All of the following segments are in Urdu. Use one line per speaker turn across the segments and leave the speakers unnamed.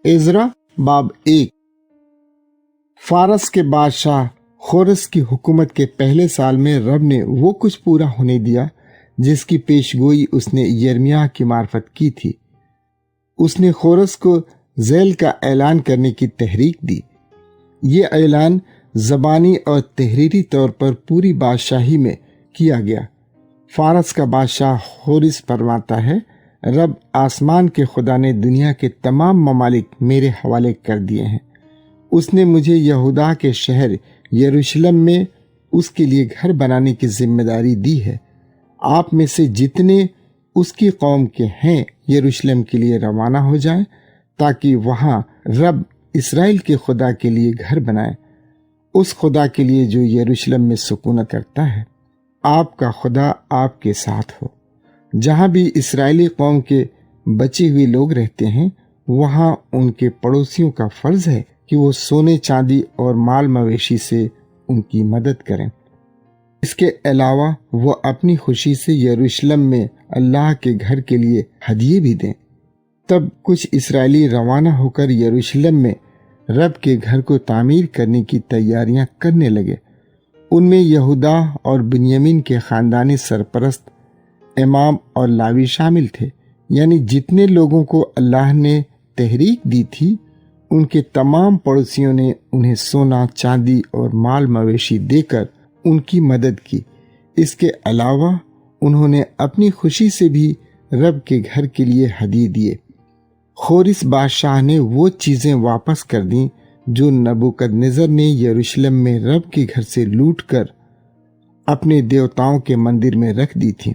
عزرا باب 1۔ فارس کے بادشاہ خورس کی حکومت کے پہلے سال میں رب نے وہ کچھ پورا ہونے دیا جس کی پیشگوئی اس نے یرمیاہ کی معرفت کی تھی۔ اس نے خورس کو ذیل کا اعلان کرنے کی تحریک دی۔ یہ اعلان زبانی اور تحریری طور پر پوری بادشاہی میں کیا گیا۔ فارس کا بادشاہ خورس فرماتا ہے، رب آسمان کے خدا نے دنیا کے تمام ممالک میرے حوالے کر دیے ہیں۔ اس نے مجھے یہودا کے شہر یروشلم میں اس کے لیے گھر بنانے کی ذمہ داری دی ہے۔ آپ میں سے جتنے اس کی قوم کے ہیں یروشلم کے لیے روانہ ہو جائیں تاکہ وہاں رب اسرائیل کے خدا کے لیے گھر بنائے، اس خدا کے لیے جو یروشلم میں سکونت کرتا ہے۔ آپ کا خدا آپ کے ساتھ ہو۔ جہاں بھی اسرائیلی قوم کے بچے ہوئے لوگ رہتے ہیں وہاں ان کے پڑوسیوں کا فرض ہے کہ وہ سونے چاندی اور مال مویشی سے ان کی مدد کریں۔ اس کے علاوہ وہ اپنی خوشی سے یروشلم میں اللہ کے گھر کے لیے ہدیے بھی دیں۔ تب کچھ اسرائیلی روانہ ہو کر یروشلم میں رب کے گھر کو تعمیر کرنے کی تیاریاں کرنے لگے۔ ان میں یہودا اور بنیامین کے خاندانی سرپرست، امام اور لاوی شامل تھے، یعنی جتنے لوگوں کو اللہ نے تحریک دی تھی ان کے تمام پڑوسیوں نے انہیں سونا چاندی اور مال مویشی دے کر ان کی مدد کی۔ اس کے علاوہ انہوں نے اپنی خوشی سے بھی رب کے گھر کے لیے ہدیے دیے۔ خورس بادشاہ نے وہ چیزیں واپس کر دیں جو نبوکدنضر نے یروشلم میں رب کے گھر سے لوٹ کر اپنے دیوتاؤں کے مندر میں رکھ دی تھی۔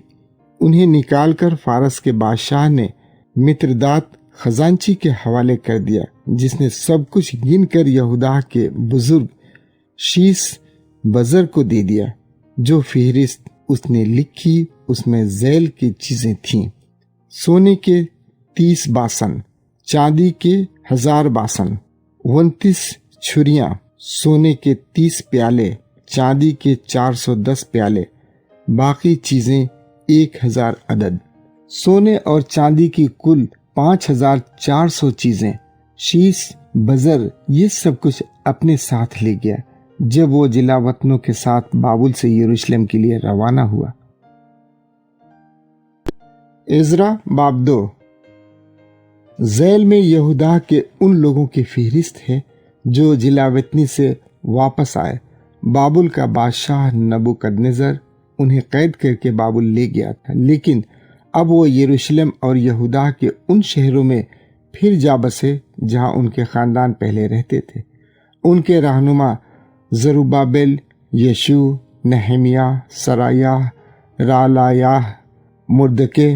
انہیں نکال کر فارس کے بادشاہ نے متردات خزانچی کے حوالے کر دیا، جس نے سب کچھ گن کر یہودا کے بزرگ شیس بزر کو دے دیا۔ جو فہرست اس نے لکھی اس میں ذیل کی چیزیں تھیں: سونے کے 30 باسن، چاندی کے 1000 باسن، 29 چھریاں، سونے کے 30 پیالے، چاندی کے 410 پیالے، باقی چیزیں 1000 عدد۔ سونے اور چاندی کی کل 5400 چیزیں شیس بزر یہ سب کچھ اپنے ساتھ لے گیا جب وہ جلا وطنوں کے ساتھ بابل سے یروشلم کے لیے روانہ ہوا۔ عزرا باب 2۔ ذیل میں یہودا کے ان لوگوں کی فہرست ہے جو جلا وطنی سے واپس آئے۔ بابل کا بادشاہ نبوکدنضر انہیں قید کر کے بابل لے گیا تھا، لیکن اب وہ یروشلم اور یہودا کے ان شہروں میں پھر جا بسے جہاں ان کے خاندان پہلے رہتے تھے۔ ان کے رہنما زروبابل، یشو، نہمیہ، سرایاہ، رالایاہ، مردکے،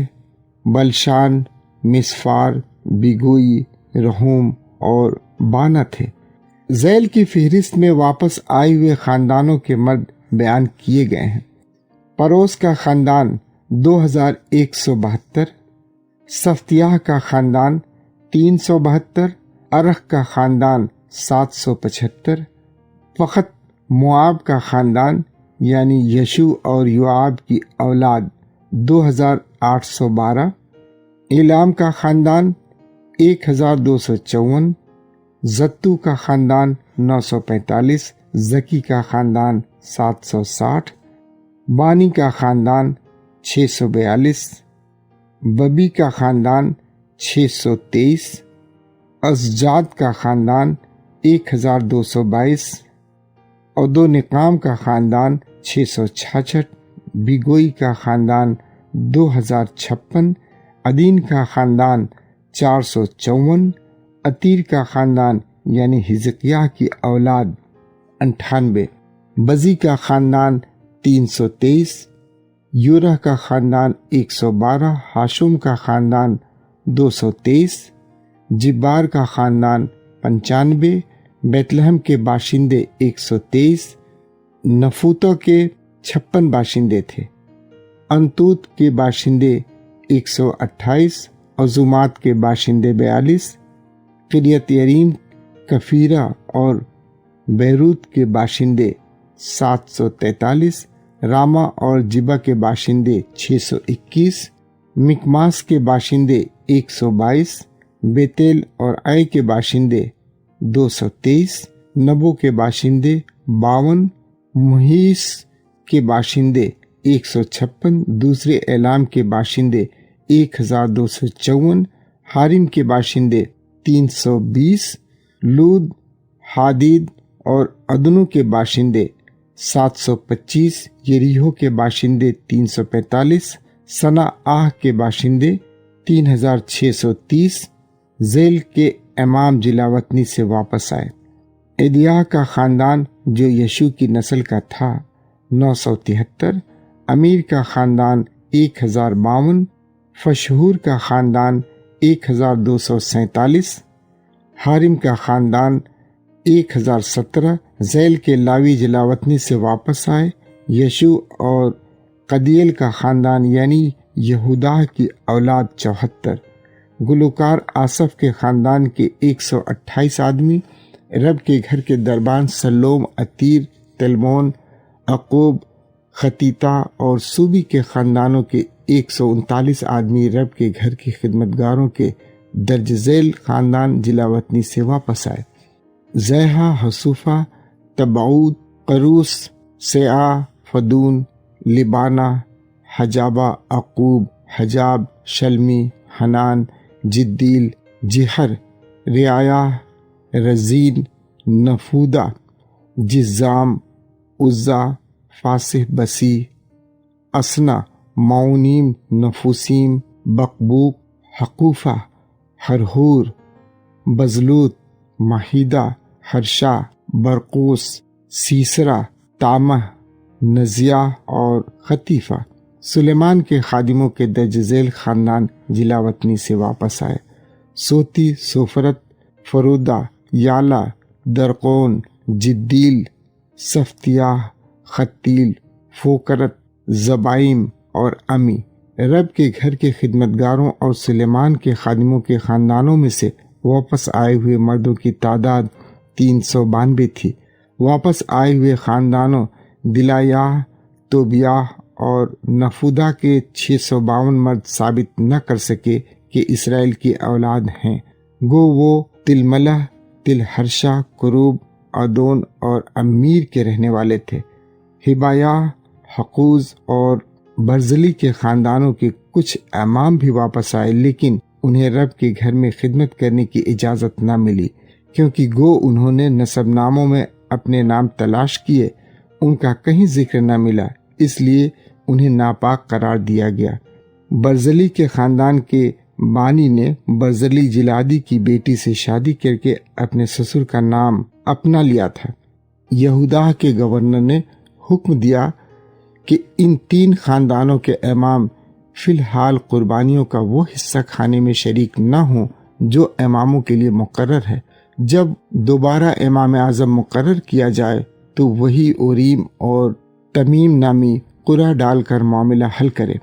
بلشان، مسفار، بیگوئی، رہوم اور بانا تھے۔ ذیل کی فہرست میں واپس آئے ہوئے خاندانوں کے مرد بیان کیے گئے ہیں۔ پروس کا خاندان 2172، صفتیاہ کا خاندان 372، ارخ کا خاندان 775، فخت مواب کا خاندان یعنی یشو اور یوآب کی اولاد 2812، ایلام کا خاندان 1254، زتو کا خاندان 945، زکی کا خاندان 760، بانی کا خاندان 642، ببی کا خاندان 623، ازجاد کا خاندان 1222، ادو نقام کا خاندان 666، بیگوئی کا خاندان 2056، عدین کا خاندان 454، عتیر کا خاندان یعنی حزقیاہ کی اولاد 98، بزی کا خاندان 323، یورہ کا خاندان 112، ہاشم کا خاندان 223، جبار کا خاندان 95، بیت لحم کے باشندے 123، نفوتو کے 56 باشندے تھے، انتوت کے باشندے 128، عزومات کے باشندے 42، قریت یریم، کفیرہ اور بیروت کے باشندے 743، راما اور جبا کے باشندے 621، مکماس کے باشندے 122، بیتیل اور اے کے باشندے 223، نبو کے باشندے 52، محیس کے باشندے 156، دوسرے اعلام کے باشندے 1254، حارم کے باشندے 320، لود، حادید اور ادنو کے باشندے 725، یریحو کے باشندے 345، سنا آہ کے باشندے 3630، ذیل کے امام جلاوطنی سے واپس آئے۔ ادیاہ کا خاندان جو یشوع کی نسل کا تھا 973، امیر کا خاندان 1052، فشہور کا خاندان 1247، حارم کا خاندان 1017، ذیل کے لاوی جلاوطنی سے واپس آئے۔ یشوع اور قدیل کا خاندان یعنی یہوداہ کی اولاد 74، گلوکار آصف کے خاندان کے 128 آدمی، رب کے گھر کے دربان سلوم، عتیر، تلمون، عقوب، خطیطہ اور سوبی کے خاندانوں کے 139 آدمی رب کے گھر کی خدمتگاروں کے درج ذیل خاندان جلاوطنی سے واپس آئے۔ زیحا، حسوفہ، تبعود، قروس، سیعہ، فدون، لبانہ، حجابہ، عقوب، حجاب، شلمی، حنان، جدیل، جہر، رعایہ، رزین، نفودہ، جزام، عزا، فاسح، بسی، اسنا، معونیم، نفوسیم، بقبوق، حقوفہ، حرہور، بزلوت، مہیدہ، حرشا، برقوس، سیسرا، تامہ، نزیہ اور خطیفہ۔ سلیمان کے خادموں کے درج ذیل خاندان جلاوطنی سے واپس آئے۔ سوتی، سوفرت، فرودہ، یالا، درقون، جدیل، صفتیاہ، خطیل، فوکرت، زبائم اور امی۔ رب کے گھر کے خدمتگاروں اور سلیمان کے خادموں کے خاندانوں میں سے واپس آئے ہوئے مردوں کی تعداد 392 تھی۔ واپس آئے ہوئے خاندانوں دلایاہ، توبیاہ اور نفودہ کے 652 مرد ثابت نہ کر سکے کہ اسرائیل کی اولاد ہیں، گو وہ تلملہ، تلحرشا، کروب، ادون اور امیر کے رہنے والے تھے۔ ہبایاہ، حقوز اور برزلی کے خاندانوں کے کچھ امام بھی واپس آئے، لیکن انہیں رب کے گھر میں خدمت کرنے کی اجازت نہ ملی، کیونکہ گو انہوں نے نسب ناموں میں اپنے نام تلاش کیے، ان کا کہیں ذکر نہ ملا، اس لیے انہیں ناپاک قرار دیا گیا۔ برزلی کے خاندان کے بانی نے برزلی جلادی کی بیٹی سے شادی کر کے اپنے سسر کا نام اپنا لیا تھا۔ یہوداہ کے گورنر نے حکم دیا کہ ان 3 خاندانوں کے امام فی الحال قربانیوں کا وہ حصہ کھانے میں شریک نہ ہوں جو اماموں کے لیے مقرر ہے۔ جب دوبارہ امام اعظم مقرر کیا جائے تو وہی اوریم اور تمیم نامی قرعہ ڈال کر معاملہ حل کرے۔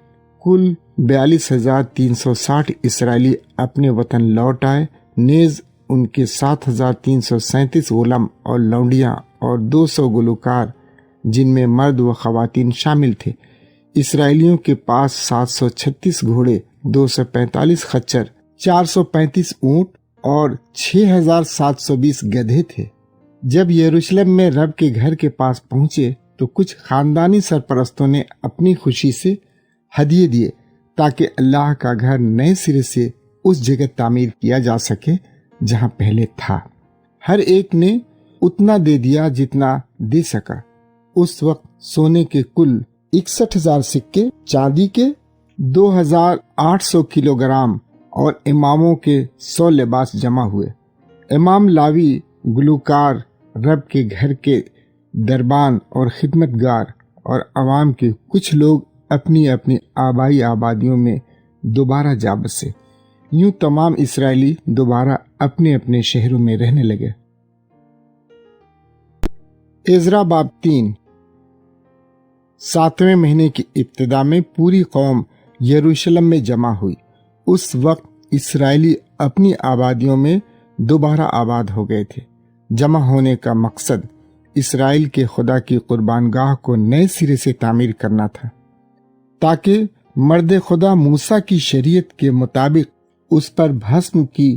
کل 42,360 اسرائیلی اپنے وطن لوٹ آئے، نیز ان کے 7,337 غلام اور لونڈیاں اور 200 گلوکار جن میں مرد و خواتین شامل تھے۔ اسرائیلیوں کے پاس 736 گھوڑے، 245 خچر، 435 اونٹ اور 6,720 گدھے تھے۔ جب یروشلم میں رب کے گھر کے پاس پہنچے تو کچھ خاندانی سرپرستوں نے اپنی خوشی سے ہدیے دیے تاکہ اللہ کا گھر نئے سرے سے اس جگہ تعمیر کیا جا سکے جہاں پہلے تھا۔ ہر ایک نے اتنا دے دیا جتنا دے سکا۔ اس وقت سونے کے کل 61,000 سکے، چاندی کے 2,800 کلو گرام اور اماموں کے 100 لباس جمع ہوئے۔ امام، لاوی، گلوکار، رب کے گھر کے دربان اور خدمتگار اور عوام کے کچھ لوگ اپنی اپنی آبائی آبادیوں میں دوبارہ جا بسے۔ یوں تمام اسرائیلی دوبارہ اپنے اپنے شہروں میں رہنے لگے۔ عزرا باب 3۔ 7ویں مہینے کی ابتدا میں پوری قوم یروشلم میں جمع ہوئی۔ اس وقت اسرائیلی اپنی آبادیوں میں دوبارہ آباد ہو گئے تھے۔ جمع ہونے کا مقصد اسرائیل کے خدا کی قربان گاہ کو نئے سرے سے تعمیر کرنا تھا، تاکہ مرد خدا موسیٰ کی شریعت کے مطابق اس پر بھسم کی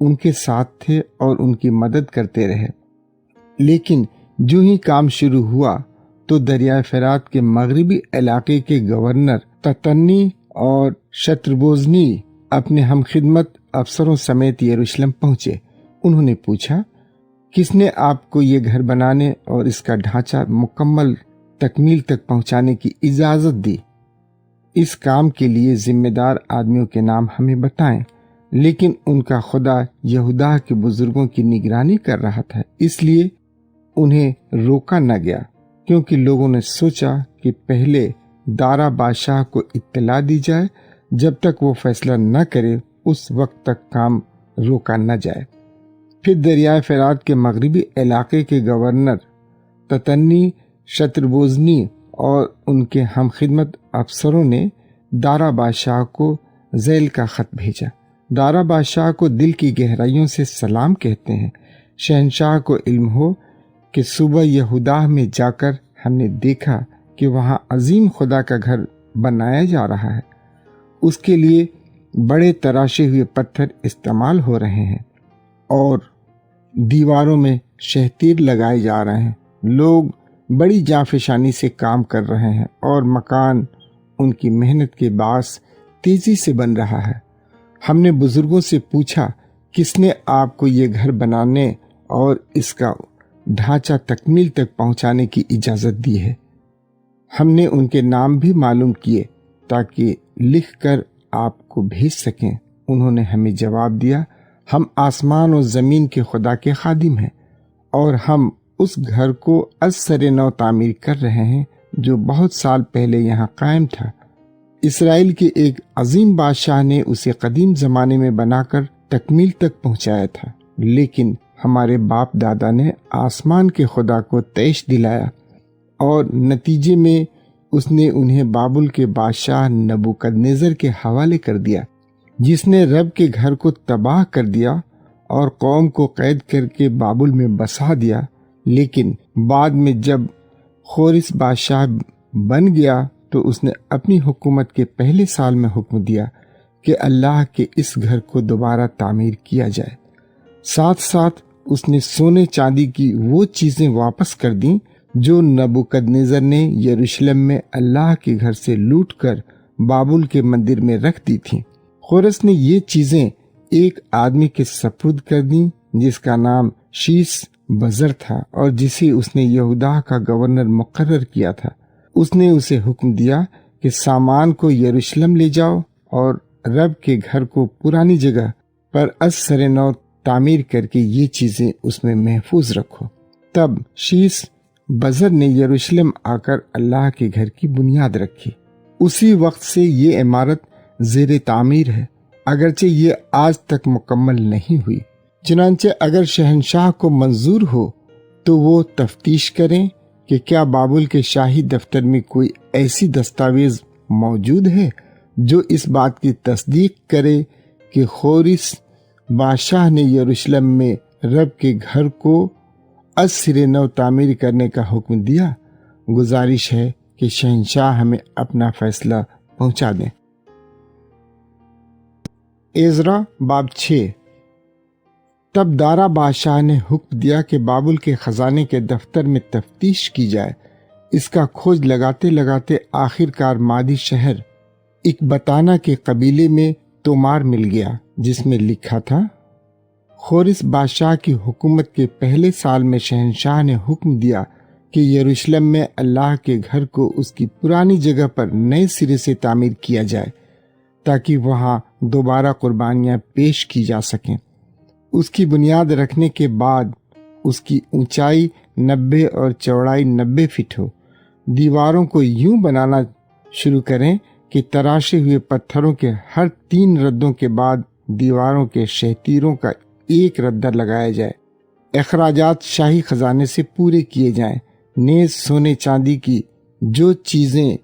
ان کے ساتھ تھے اور ان کی مدد کرتے رہے، لیکن جو ہی کام شروع ہوا تو دریائے فرات کے مغربی علاقے کے گورنر تتنی اور شتربوزنی اپنے ہم خدمت افسروں سمیت یروشلم پہنچے۔ انہوں نے پوچھا، کس نے آپ کو یہ گھر بنانے اور اس کا ڈھانچہ مکمل تکمیل تک پہنچانے کی اجازت دی؟ اس کام کے لیے ذمہ دار آدمیوں کے نام ہمیں بتائیں۔ لیکن ان کا خدا یہودا کے بزرگوں کی نگرانی کر رہا تھا، اس لیے انہیں روکا نہ گیا، کیونکہ لوگوں نے سوچا کہ پہلے دارا بادشاہ کو اطلاع دی جائے، جب تک وہ فیصلہ نہ کرے اس وقت تک کام روکا نہ جائے۔ پھر دریائے فرات کے مغربی علاقے کے گورنر تتنی، شتربوزنی اور ان کے ہم خدمت افسروں نے دارا بادشاہ کو ذیل کا خط بھیجا۔ دارا بادشاہ کو دل کی گہرائیوں سے سلام کہتے ہیں۔ شہنشاہ کو علم ہو کہ صوبہ یہودا میں جا کر ہم نے دیکھا کہ وہاں عظیم خدا کا گھر بنایا جا رہا ہے۔ اس کے لیے بڑے تراشے ہوئے پتھر استعمال ہو رہے ہیں اور دیواروں میں شہتیر لگائے جا رہے ہیں۔ لوگ بڑی جانفشانی سے کام کر رہے ہیں اور مکان ان کی محنت کے باعث تیزی سے بن رہا ہے۔ ہم نے بزرگوں سے پوچھا، کس نے آپ کو یہ گھر بنانے اور اس کا ڈھانچہ تکمیل تک پہنچانے کی اجازت دی ہے؟ ہم نے ان کے نام بھی معلوم کیے تاکہ لکھ کر آپ کو بھیج سکیں۔ انہوں نے ہمیں جواب دیا، ہم آسمان اور زمین کے خدا کے خادم ہیں اور ہم اس گھر کو از سر نو تعمیر کر رہے ہیں جو بہت سال پہلے یہاں قائم تھا۔ اسرائیل کے ایک عظیم بادشاہ نے اسے قدیم زمانے میں بنا کر تکمیل تک پہنچایا تھا، لیکن ہمارے باپ دادا نے آسمان کے خدا کو طیش دلایا اور نتیجے میں اس نے انہیں بابل کے بادشاہ نبوکدنیزر کے حوالے کر دیا، جس نے رب کے گھر کو تباہ کر دیا اور قوم کو قید کر کے بابل میں بسا دیا۔ لیکن بعد میں جب خورس بادشاہ بن گیا تو اس نے اپنی حکومت کے پہلے سال میں حکم دیا کہ اللہ کے اس گھر کو دوبارہ تعمیر کیا جائے۔ ساتھ ساتھ اس نے سونے چاندی کی وہ چیزیں واپس کر دیں جو نبوکدنیزر نے یروشلم میں اللہ کے گھر سے لوٹ کر بابل کے مندر میں رکھ دی تھیں۔ خورس نے یہ چیزیں ایک آدمی کے سپرد کر دیں جس کا نام شیس بزر تھا اور جسے اس نے یہودا کا گورنر مقرر کیا تھا۔ اس نے اسے حکم دیا کہ سامان کو یروشلم لے جاؤ اور رب کے گھر کو پرانی جگہ پر از سر نو تعمیر کر کے یہ چیزیں اس میں محفوظ رکھو۔ تب شیس بزر نے یروشلم آ کر اللہ کے گھر کی بنیاد رکھی۔ اسی وقت سے یہ عمارت زیر تعمیر ہے، اگرچہ یہ آج تک مکمل نہیں ہوئی۔ چنانچہ اگر شہنشاہ کو منظور ہو تو وہ تفتیش کریں کہ کیا بابل کے شاہی دفتر میں کوئی ایسی دستاویز موجود ہے جو اس بات کی تصدیق کرے کہ خورس بادشاہ نے یروشلم میں رب کے گھر کو از سر نو تعمیر کرنے کا حکم دیا۔ گزارش ہے کہ شہنشاہ ہمیں اپنا فیصلہ پہنچا دیں۔ عزرا باب 6۔ تب دارا بادشاہ نے حکم دیا کہ بابل کے خزانے کے دفتر میں تفتیش کی جائے۔ اس کا کھوج لگاتے لگاتے آخر کار مادی شہر اکبتانہ کے قبیلے میں تومار مل گیا، جس میں لکھا تھا، خورس بادشاہ کی حکومت کے پہلے سال میں شہنشاہ نے حکم دیا کہ یروشلم میں اللہ کے گھر کو اس کی پرانی جگہ پر نئے سرے سے تعمیر کیا جائے تاکہ وہاں دوبارہ قربانیاں پیش کی جا سکیں۔ اس کی بنیاد رکھنے کے بعد اس کی اونچائی 90 اور چوڑائی 90 فٹ ہو۔ دیواروں کو یوں بنانا شروع کریں کہ تراشے ہوئے پتھروں کے ہر 3 ردوں کے بعد دیواروں کے شہتیروں کا ایک ردہ لگایا جائے۔ اخراجات شاہی خزانے سے پورے کیے جائیں۔ نیز سونے چاندی کی جو چیزیں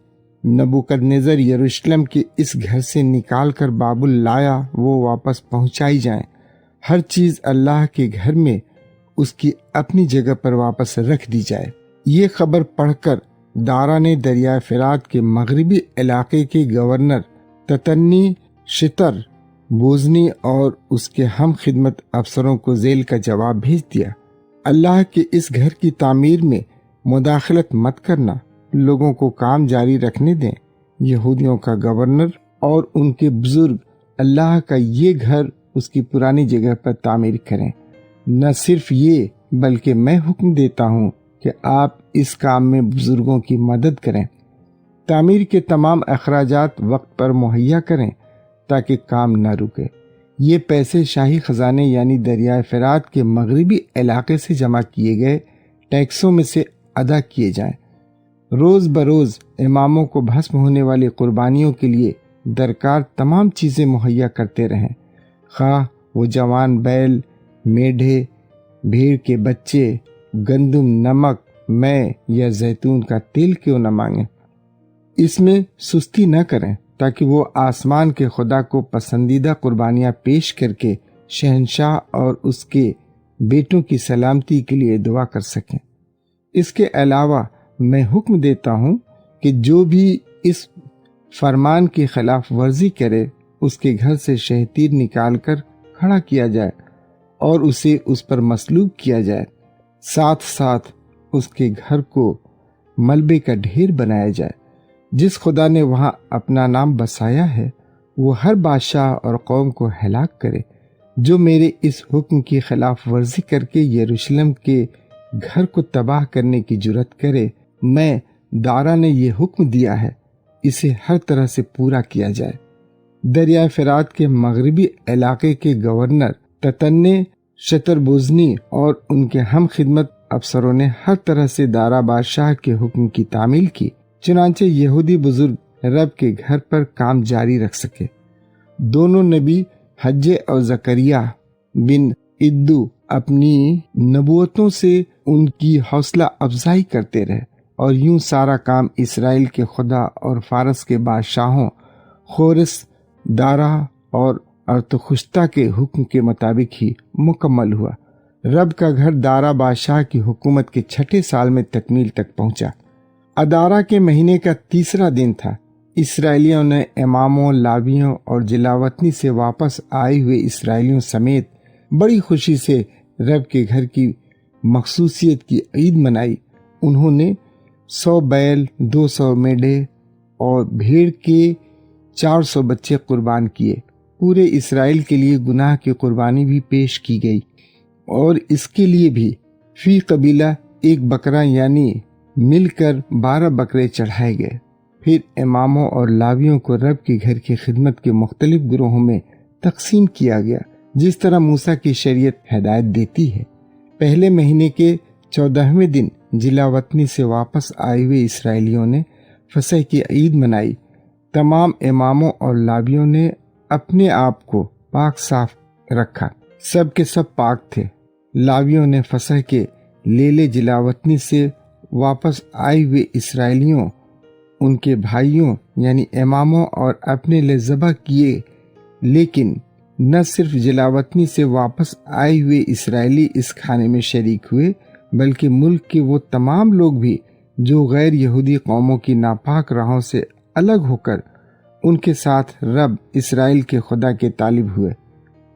نبوکدنیزر یروشلم کے اس گھر سے نکال کر بابل لایا وہ واپس پہنچائی جائیں۔ ہر چیز اللہ کے گھر میں اس کی اپنی جگہ پر واپس رکھ دی جائے۔ یہ خبر پڑھ کر دارا نے دریائے فرات کے مغربی علاقے کے گورنر تتنی، شتر بوزنی اور اس کے ہم خدمت افسروں کو ذیل کا جواب بھیج دیا: اللہ کے اس گھر کی تعمیر میں مداخلت مت کرنا، لوگوں کو کام جاری رکھنے دیں۔ یہودیوں کا گورنر اور ان کے بزرگ اللہ کا یہ گھر اس کی پرانی جگہ پر تعمیر کریں۔ نہ صرف یہ بلکہ میں حکم دیتا ہوں کہ آپ اس کام میں بزرگوں کی مدد کریں۔ تعمیر کے تمام اخراجات وقت پر مہیا کریں تاکہ کام نہ رکے۔ یہ پیسے شاہی خزانے یعنی دریائے فرات کے مغربی علاقے سے جمع کیے گئے ٹیکسوں میں سے ادا کیے جائیں۔ روز بروز اماموں کو بھسم ہونے والی قربانیوں کے لیے درکار تمام چیزیں مہیا کرتے رہیں، خواہ وہ جوان بیل، میڈھے، بھیڑ کے بچے، گندم، نمک، میں یا زیتون کا تیل کیوں نہ مانگیں۔ اس میں سستی نہ کریں تاکہ وہ آسمان کے خدا کو پسندیدہ قربانیاں پیش کر کے شہنشاہ اور اس کے بیٹوں کی سلامتی کے لیے دعا کر سکیں۔ اس کے علاوہ میں حکم دیتا ہوں کہ جو بھی اس فرمان کی خلاف ورزی کرے اس کے گھر سے شہتیر نکال کر کھڑا کیا جائے اور اسے اس پر مصلوب کیا جائے، ساتھ ساتھ اس کے گھر کو ملبے کا ڈھیر بنایا جائے۔ جس خدا نے وہاں اپنا نام بسایا ہے وہ ہر بادشاہ اور قوم کو ہلاک کرے جو میرے اس حکم کی خلاف ورزی کر کے یروشلم کے گھر کو تباہ کرنے کی جرات کرے۔ میں دارا نے یہ حکم دیا ہے، اسے ہر طرح سے پورا کیا جائے۔ دریائے فرات کے مغربی علاقے کے گورنر تتنے شتربوزنی اور ان کے ہم خدمت افسروں نے ہر طرح سے دارا بادشاہ کے حکم کی تعمیل کی، چنانچہ یہودی بزرگ رب کے گھر پر کام جاری رکھ سکے۔ دونوں نبی حجے اور زکریا بن ادو اپنی نبوتوں سے ان کی حوصلہ افزائی کرتے رہے، اور یوں سارا کام اسرائیل کے خدا اور فارس کے بادشاہوں خورس، دارا اور ارتخشتہ کے حکم کے مطابق ہی مکمل ہوا۔ رب کا گھر دارا بادشاہ کی حکومت کے 6 سال میں تکمیل تک پہنچا۔ ادارہ کے مہینے کا 3واں دن تھا۔ اسرائیلیوں نے اماموں، لاویوں اور جلاوطنی سے واپس آئے ہوئے اسرائیلیوں سمیت بڑی خوشی سے رب کے گھر کی مخصوصیت کی عید منائی۔ انہوں نے 100 بیل، 200 میڈھے اور بھیڑ کے 400 بچے قربان کیے۔ پورے اسرائیل کے لیے گناہ کی قربانی بھی پیش کی گئی، اور اس کے لیے بھی فی قبیلہ 1 بکرا یعنی مل کر 12 بکرے چڑھائے گئے۔ پھر اماموں اور لاویوں کو رب کے گھر کی خدمت کے مختلف گروہوں میں تقسیم کیا گیا، جس طرح موسیٰ کی شریعت ہدایت دیتی ہے۔ پہلے مہینے کے 14ویں دن جلاوطنی سے واپس آئے ہوئے اسرائیلیوں نے فصح کی عید منائی۔ تمام اماموں اور لاویوں نے اپنے آپ کو پاک صاف رکھا، سب کے سب پاک تھے۔ لاویوں نے فصح کے لیلے جلاوطنی سے واپس آئے ہوئے اسرائیلیوں، ان کے بھائیوں یعنی اماموں اور اپنے لیے ذبح کیے، لیکن نہ صرف جلاوطنی سے واپس آئے ہوئے اسرائیلی اس کھانے میں شریک ہوئے، بلکہ ملک کے وہ تمام لوگ بھی جو غیر یہودی قوموں کی ناپاک راہوں سے الگ ہو کر ان کے ساتھ رب اسرائیل کے خدا کے طالب ہوئے۔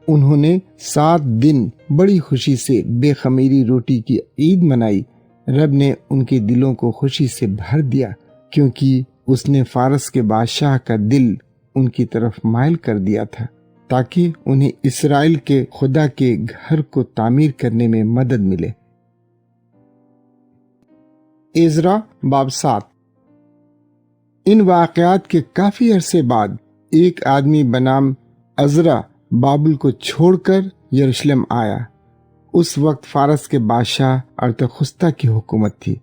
انہوں نے 7 دن بڑی خوشی سے بے خمیری روٹی کی عید منائی۔ رب نے ان کے دلوں کو خوشی سے بھر دیا، کیونکہ اس نے فارس کے بادشاہ کا دل ان کی طرف مائل کر دیا تھا، تاکہ انہیں اسرائیل کے خدا کے گھر کو تعمیر کرنے میں مدد ملے۔ عزرا باب 7۔ ان واقعات کے کافی عرصے بعد ایک آدمی بنام عزرا بابل کو چھوڑ کر یروشلم آیا۔ اس وقت فارس کے بادشاہ ارتخشتہ کی حکومت تھی۔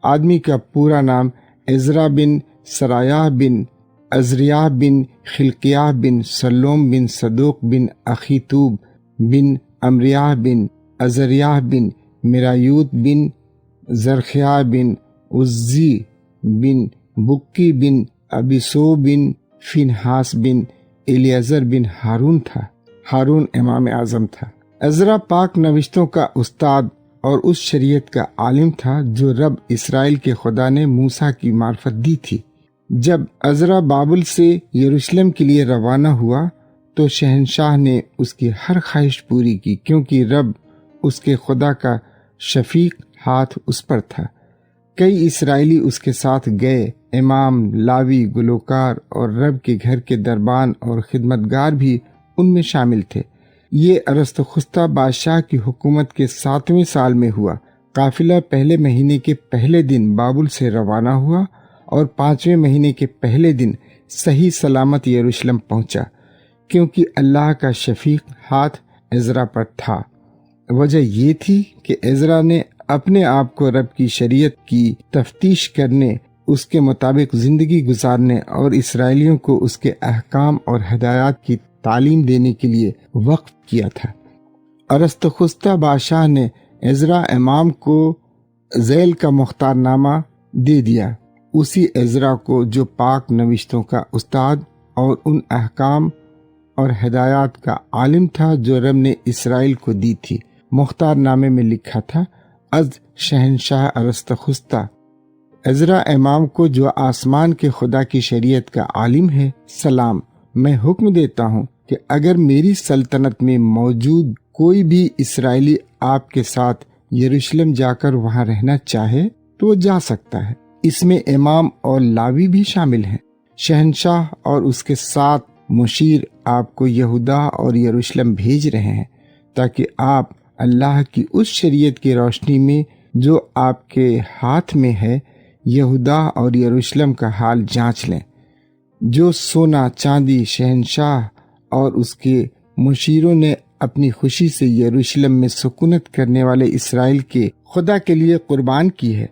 آدمی کا پورا نام عزرا بن سرایہ بن عزریہ بن خلقیہ بن سلوم بن صدوق بن اخیتوب بن امریہ بن عزریہ بن مرایوت بن زرخیہ بن عزی بن بکی بن ابیسو بن فینحاس بن الیعزر بن ہارون تھا۔ ہارون امام اعظم تھا۔ عزرا پاک نوشتوں کا استاد اور اس شریعت کا عالم تھا جو رب اسرائیل کے خدا نے موسیٰ کی معرفت دی تھی۔ جب عزرا بابل سے یروشلم کے لیے روانہ ہوا تو شہنشاہ نے اس کی ہر خواہش پوری کی، کیونکہ رب اس کے خدا کا شفیق ہاتھ اس پر تھا۔ کئی اسرائیلی اس کے ساتھ گئے، امام، لاوی، گلوکار اور رب کے گھر کے دربان اور خدمتگار بھی ان میں شامل تھے۔ یہ ارسطخستہ بادشاہ کی حکومت کے 7ویں سال میں ہوا۔ قافلہ پہلے مہینے کے پہلے دن بابل سے روانہ ہوا اور 5ویں مہینے کے پہلے دن صحیح سلامت یروشلم پہنچا، کیونکہ اللہ کا شفیق ہاتھ عزرا پر تھا۔ وجہ یہ تھی کہ عزرا نے اپنے آپ کو رب کی شریعت کی تفتیش کرنے، اس کے مطابق زندگی گزارنے اور اسرائیلیوں کو اس کے احکام اور ہدایات کی تعلیم دینے کے لیے وقف کیا تھا۔ ارسطخستہ بادشاہ نے عزرا امام کو ذیل کا مختار نامہ دے دیا، اسی عزرا کو جو پاک نوشتوں کا استاد اور ان احکام اور ہدایات کا عالم تھا جو رب نے اسرائیل کو دی تھی۔ مختار نامے میں لکھا تھا: از شہنشاہ ارسطخستہ عزرا امام کو جو آسمان کے خدا کی شریعت کا عالم ہے، سلام۔ میں حکم دیتا ہوں کہ اگر میری سلطنت میں موجود کوئی بھی اسرائیلی آپ کے ساتھ یروشلم جا کر وہاں رہنا چاہے تو وہ جا سکتا ہے۔ اس میں امام اور لاوی بھی شامل ہیں۔ شہنشاہ اور اس کے 7 مشیر آپ کو یہودا اور یروشلم بھیج رہے ہیں تاکہ آپ اللہ کی اس شریعت کی روشنی میں جو آپ کے ہاتھ میں ہے یہودا اور یروشلم کا حال جانچ لیں۔ جو سونا چاندی شہنشاہ اور اس کے مشیروں نے اپنی خوشی سے یروشلم میں سکونت کرنے والے اسرائیل کے خدا کے لیے قربان کی ہے،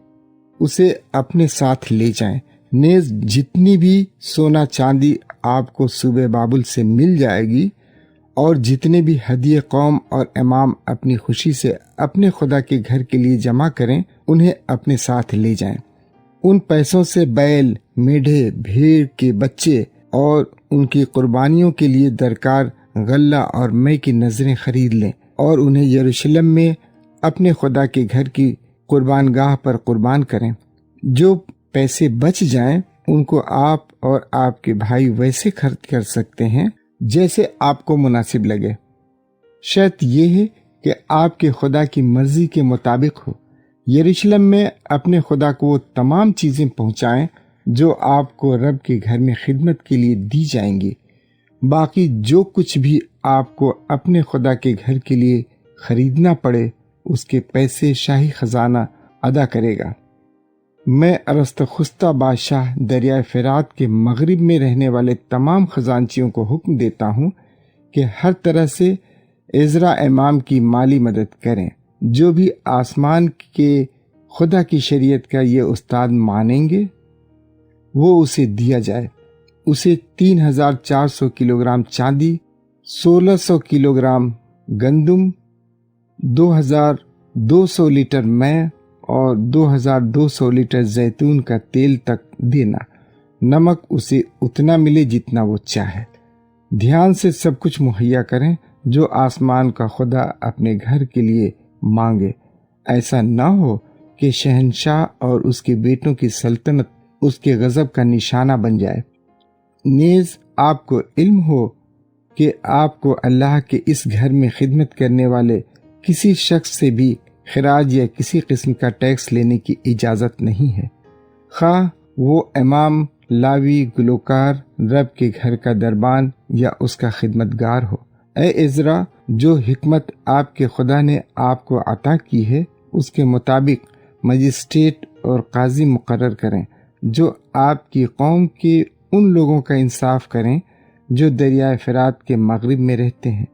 اسے اپنے ساتھ لے جائیں۔ نیز جتنی بھی سونا چاندی آپ کو صوبہ بابل سے مل جائے گی اور جتنے بھی ہدیے قوم اور امام اپنی خوشی سے اپنے خدا کے گھر کے لیے جمع کریں، انہیں اپنے ساتھ لے جائیں۔ ان پیسوں سے بیل، میڑھے، بھیڑ کے بچے اور ان کی قربانیوں کے لیے درکار غلہ اور مے کی نظریں خرید لیں اور انہیں یروشلم میں اپنے خدا کے گھر کی قربان گاہ پر قربان کریں۔ جو پیسے بچ جائیں ان کو آپ اور آپ کے بھائی ویسے خرچ کر سکتے ہیں جیسے آپ کو مناسب لگے۔ شرط یہ ہے کہ آپ کے خدا کی مرضی کے مطابق ہو۔ یروشلم میں اپنے خدا کو وہ تمام چیزیں پہنچائیں جو آپ کو رب کے گھر میں خدمت کے لیے دی جائیں گی۔ باقی جو کچھ بھی آپ کو اپنے خدا کے گھر کے لیے خریدنا پڑے اس کے پیسے شاہی خزانہ ادا کرے گا۔ میں ارسطخستہ بادشاہ دریائے فرات کے مغرب میں رہنے والے تمام خزانچیوں کو حکم دیتا ہوں کہ ہر طرح سے عزرا امام کی مالی مدد کریں۔ جو بھی آسمان کے خدا کی شریعت کا یہ استاد مانیں گے وہ اسے دیا جائے۔ اسے 3400 کلوگرام چاندی، 1600 کلوگرام گندم، 2200 لیٹر مے اور 2200 لیٹر زیتون کا تیل تک دینا۔ نمک اسے اتنا ملے جتنا وہ چاہے۔ دھیان سے سب کچھ مہیا کریں جو آسمان کا خدا اپنے گھر کے لیے مانگے۔ ایسا نہ ہو کہ شہنشاہ اور اس کے بیٹوں کی سلطنت اس کے غضب کا نشانہ بن جائے۔ نیز آپ کو علم ہو کہ آپ کو اللہ کے اس گھر میں خدمت کرنے والے کسی شخص سے بھی خراج یا کسی قسم کا ٹیکس لینے کی اجازت نہیں ہے، خواہ وہ امام، لاوی، گلوکار، رب کے گھر کا دربان یا اس کا خدمتگار ہو۔ اے عزرا، جو حکمت آپ کے خدا نے آپ کو عطا کی ہے اس کے مطابق مجسٹریٹ اور قاضی مقرر کریں جو آپ کی قوم کے ان لوگوں کا انصاف کریں جو دریائے فرات کے مغرب میں رہتے ہیں۔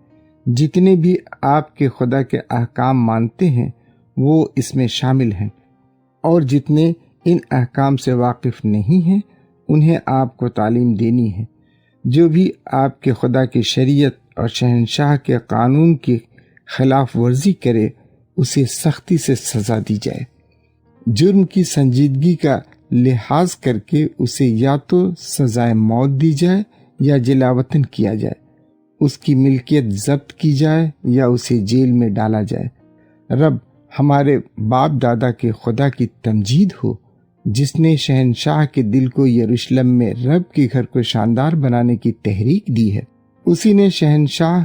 جتنے بھی آپ کے خدا کے احکام مانتے ہیں وہ اس میں شامل ہیں، اور جتنے ان احکام سے واقف نہیں ہیں انہیں آپ کو تعلیم دینی ہے۔ جو بھی آپ کے خدا کی شریعت اور شہنشاہ کے قانون کی خلاف ورزی کرے اسے سختی سے سزا دی جائے۔ جرم کی سنجیدگی کا لحاظ کر کے اسے یا تو سزائے موت دی جائے یا جلاوطن کیا جائے، اس کی ملکیت ضبط کی جائے یا اسے جیل میں ڈالا جائے۔ رب ہمارے باپ دادا کے خدا کی تمجید ہو جس نے شہنشاہ کے دل کو یروشلم میں رب کے گھر کو شاندار بنانے کی تحریک دی ہے۔ اسی نے شہنشاہ،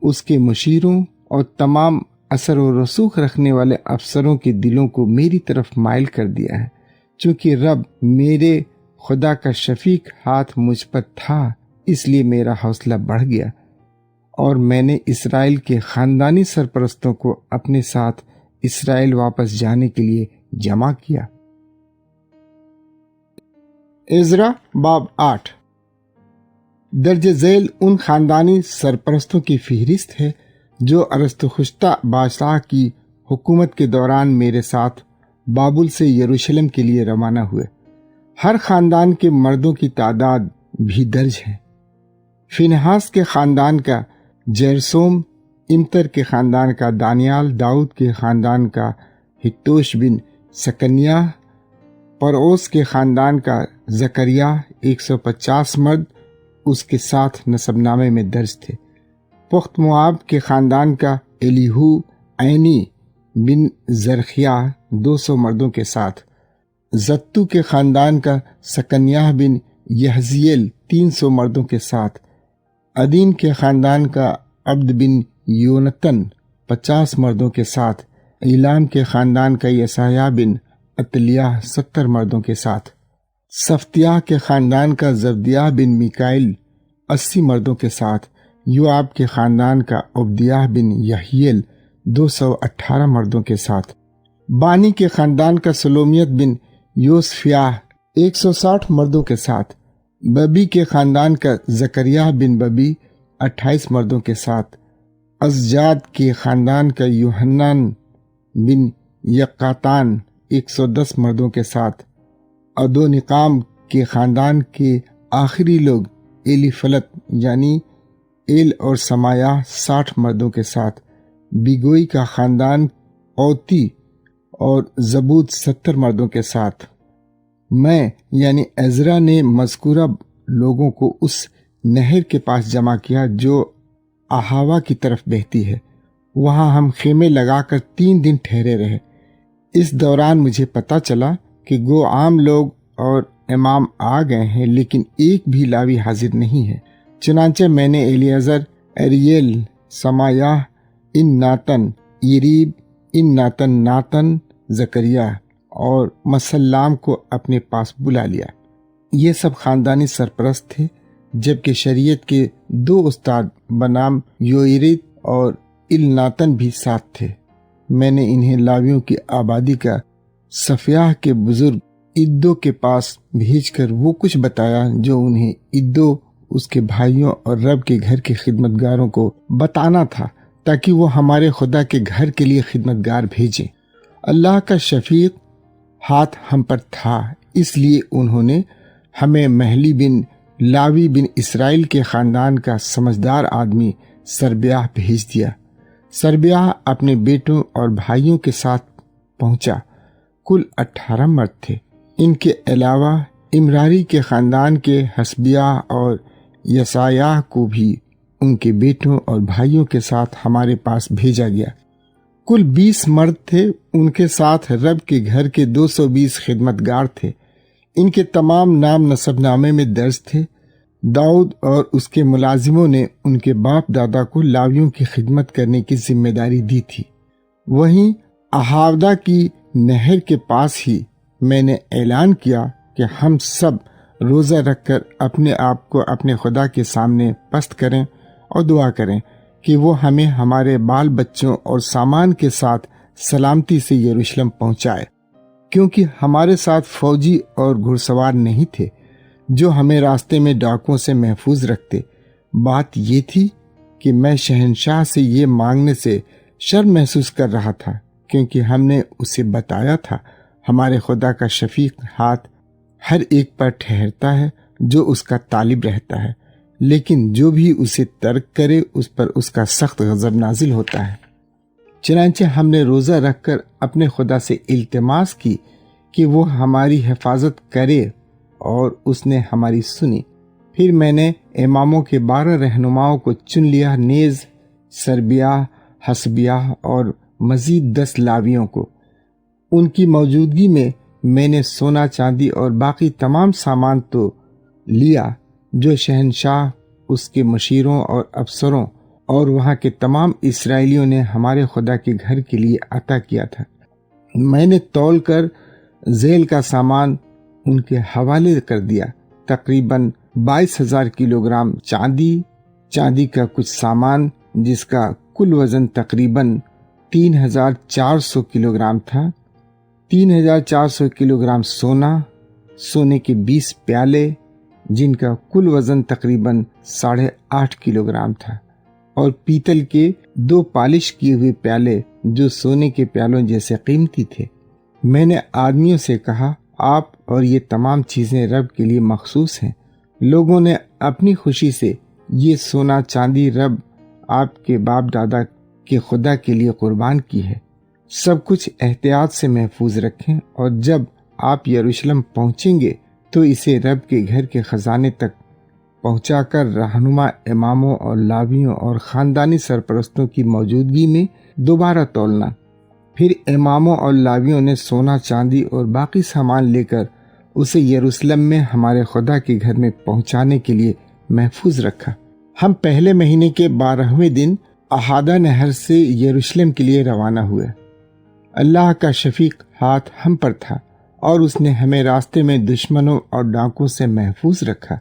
اس کے مشیروں اور تمام اثر و رسوخ رکھنے والے افسروں کے دلوں کو میری طرف مائل کر دیا ہے۔ چونکہ رب میرے خدا کا شفیق ہاتھ مجھ پر تھا، اس لیے میرا حوصلہ بڑھ گیا اور میں نے اسرائیل کے خاندانی سرپرستوں کو اپنے ساتھ اسرائیل واپس جانے کے لیے جمع کیا۔ عزرا باب 8 درج ذیل ان خاندانی سرپرستوں کی فہرست ہے جو ارسطخشتہ بادشاہ کی حکومت کے دوران میرے ساتھ بابل سے یروشلم کے لیے روانہ ہوئے۔ ہر خاندان کے مردوں کی تعداد بھی درج ہے۔ فنحاس کے خاندان کا جیرسوم، امتر کے خاندان کا دانیال، داؤد کے خاندان کا ہتوش بن سکنیہ، پرعوس کے خاندان کا زکریہ، 150 مرد اس کے ساتھ نسب نامے میں درج تھے۔ پخت مواب کے خاندان کا الیہو عینی بن زرخیہ 200 مردوں کے ساتھ، زتو کے خاندان کا سکنیہ بن یحزیل 300 مردوں کے ساتھ، عدین کے خاندان کا عبد بن یونتن 50 مردوں کے ساتھ، ایلام کے خاندان کا یسایہ بن عتلیہ 70 مردوں کے ساتھ، صفتیہ کے خاندان کا زبدیہ بن میکائل 80 مردوں کے ساتھ، یوآب کے خاندان کا عبدیہ بن یحییل 218 مردوں کے ساتھ، بانی کے خاندان کا سلومیت بن یوسفیہ 160 مردوں کے ساتھ، ببی کے خاندان کا زکریہ بن ببی 28 مردوں کے ساتھ، ازجاد کے خاندان کا یوحنان بن یقاتان 110 مردوں کے ساتھ، ادونقام کے خاندان کے آخری لوگ ایلی فلت یعنی ایل اور سمایہ 60 مردوں کے ساتھ، بیگوئی کا خاندان اوتی اور زبود 70 مردوں کے ساتھ۔ میں یعنی عزرا نے مذکورہ لوگوں کو اس نہر کے پاس جمع کیا جو احاوا کی طرف بہتی ہے۔ وہاں ہم خیمے لگا کر 3 دن ٹھہرے رہے۔ اس دوران مجھے پتہ چلا کہ گو عام لوگ اور امام آ گئے ہیں، لیکن ایک بھی لاوی حاضر نہیں ہے۔ چنانچہ میں نے الیعزر، اریل، سمایہ، ان ناتن، یریب، ان ناتن ناتن، زکریہ اور مسلام کو اپنے پاس بلا لیا۔ یہ سب خاندانی سرپرست تھے، جبکہ شریعت کے 2 استاد بنام یوئریت اور الناتن بھی ساتھ تھے۔ میں نے انہیں لاویوں کی آبادی کا صفیہ کے بزرگ ادو کے پاس بھیج کر وہ کچھ بتایا جو انہیں ادو، اس کے بھائیوں اور رب کے گھر کے خدمتگاروں کو بتانا تھا، تاکہ وہ ہمارے خدا کے گھر کے لیے خدمتگار بھیجیں۔ اللہ کا شفیق ہاتھ ہم پر تھا، اس لیے انہوں نے ہمیں مہلی بن لاوی بن اسرائیل کے خاندان کا سمجھدار آدمی سربیہ بھیج دیا۔ سربیہ اپنے بیٹوں اور بھائیوں کے ساتھ پہنچا۔ کل 18 مرد تھے۔ ان کے علاوہ امراری کے خاندان کے حسبیہ اور یسایہ کو بھی ان کے بیٹوں اور بھائیوں کے ساتھ ہمارے پاس بھیجا گیا۔ کل 20 مرد تھے، ان کے ساتھ رب کے گھر کے 220 خدمتگار تھے۔ ان کے تمام نام نسب نامے میں درج تھے۔ داؤد اور اس کے ملازموں نے ان کے باپ دادا کو لاویوں کی خدمت کرنے کی ذمہ داری دی تھی۔ وہیں احاودہ کی نہر کے پاس ہی میں نے اعلان کیا کہ ہم سب روزہ رکھ کر اپنے آپ کو اپنے خدا کے سامنے پست کریں اور دعا کریں کہ وہ ہمیں ہمارے بال بچوں اور سامان کے ساتھ سلامتی سے یروشلم پہنچائے، کیونکہ ہمارے ساتھ فوجی اور گھڑسوار نہیں تھے جو ہمیں راستے میں ڈاکوں سے محفوظ رکھتے۔ بات یہ تھی کہ میں شہنشاہ سے یہ مانگنے سے شرم محسوس کر رہا تھا، کیونکہ ہم نے اسے بتایا تھا ہمارے خدا کا شفیق ہاتھ ہر ایک پر ٹھہرتا ہے جو اس کا طالب رہتا ہے، لیکن جو بھی اسے ترک کرے اس پر اس کا سخت غضب نازل ہوتا ہے۔ چنانچہ ہم نے روزہ رکھ کر اپنے خدا سے التماس کی کہ وہ ہماری حفاظت کرے، اور اس نے ہماری سنی۔ پھر میں نے اماموں کے 12 رہنماؤں کو چن لیا، نیز سربیہ، حسبیہ اور مزید 10 لاویوں کو۔ ان کی موجودگی میں نے سونا چاندی اور باقی تمام سامان تو لیا جو شہنشاہ اس کے مشیروں اور افسروں اور وہاں کے تمام اسرائیلیوں نے ہمارے خدا کے گھر کے لیے عطا کیا تھا۔ میں نے تول کر ذیل کا سامان ان کے حوالے کر دیا، تقریباً 22,000 کلو گرام چاندی کا کچھ سامان جس کا کل وزن تقریباً 3,400 کلو گرام تھا، 3,400 کلو گرام سونے کے 20 پیالے جن کا کل وزن تقریباً 8.5 کلو گرام تھا، اور پیتل کے 2 پالش کیے ہوئے پیالے جو سونے کے پیالوں جیسے قیمتی تھے۔ میں نے آدمیوں سے کہا، آپ اور یہ تمام چیزیں رب کے لیے مخصوص ہیں۔ لوگوں نے اپنی خوشی سے یہ سونا چاندی رب آپ کے باپ دادا کے خدا کے لیے قربان کی ہے۔ سب کچھ احتیاط سے محفوظ رکھیں، اور جب آپ یروشلم پہنچیں گے تو اسے رب کے گھر کے خزانے تک پہنچا کر رہنما اماموں اور لاویوں اور خاندانی سرپرستوں کی موجودگی میں دوبارہ تولنا۔ پھر اماموں اور لاویوں نے سونا چاندی اور باقی سامان لے کر اسے یروشلم میں ہمارے خدا کے گھر میں پہنچانے کے لیے محفوظ رکھا۔ ہم پہلے مہینے کے 12ویں دن احادہ نہر سے یروشلم کے لیے روانہ ہوئے۔ اللہ کا شفیق ہاتھ ہم پر تھا اور اس نے ہمیں راستے میں دشمنوں اور ڈاکوں سے محفوظ رکھا۔